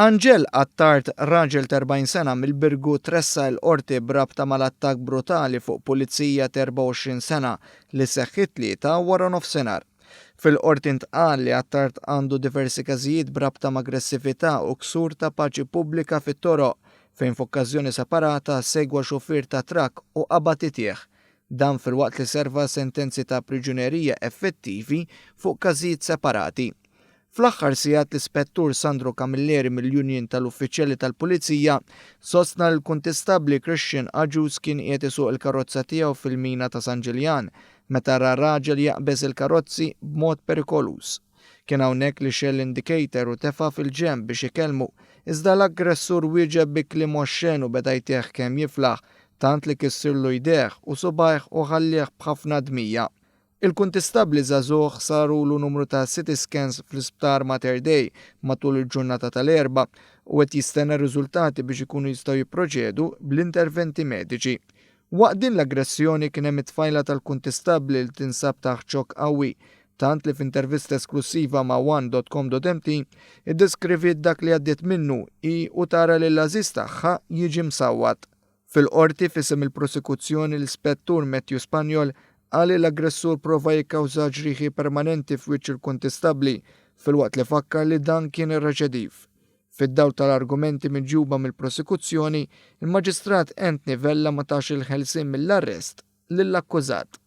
Angel attart raġel ta' 40 sena mill-Birgu tressa l-qorti brabta mal-attak brutali fuq pulizija ta' 24 sena li seħħit tlieta wara nofsinhar. Fil-qorti ntqal li attart għandu diversi każijiet brabta ma' aggressività u ksur ta' paċi pubblika fit-toroq fejn f'okkażjoni separata segwa xufier ta' trakk u qabad itieħ. Dan filwaqt li serva sentenzi ta' priġunerija effettivi fuq każijiet separati. Fl-aħħar sigħat l-ispettur Sandro Camilleri mill-Union tal-Uffiċjali tal-Pulizija sostna l-kuntistabbli Christian Aġus kien qiegħed isuq il-karozza tiegħu fil-mina ta' San Ġiljan meta ra raġel jaqbeż il-karozzi b'mod perikolus. Kien hawnhekk li xell indicator u tefa' fil-ġenb biex ikellmu iżda l-aggressur wieġeb bi kliem oxxen u beda jtieħ kemm jiflaħ tant li kissirlu jdejh u subajh u ħallih b'ħafna dmija. Il-kuntistabbli żagħżugħ sarulu numru ta' CT scans fl-isptar Mater Dei matul il-ġurnata tal-Erbgħa u qed jistenna r-riżultati biex ikunu jistgħu jipproċedu bl-interventi mediċi. Waqt din l-aggressjoni kien hemm it-tfajla tal-kuntistabbli li tinsab taħt xokk qawwi, tant li f'intervista esklusiva ma' one.com.mt iddeskrivit dak li għaddiet minnu u tara li l-għażiż tagħha jiġi msawwat. Fil-qorti f'isem il-prosekuzzjoni l-ispettur Matthew Spanjol għali l-aggressur prova jikkawża ġrieħi permanenti f'wiċċ il-kuntistabbli filwaqt li fakkar li dan kien ir-reċediv. Fid-dawl tal-argumenti miġjuba mill-prosekuzzjoni, il-Maġistrat Anthony Vella ma tax il-ħelsien mill-arrest lill-akkużat.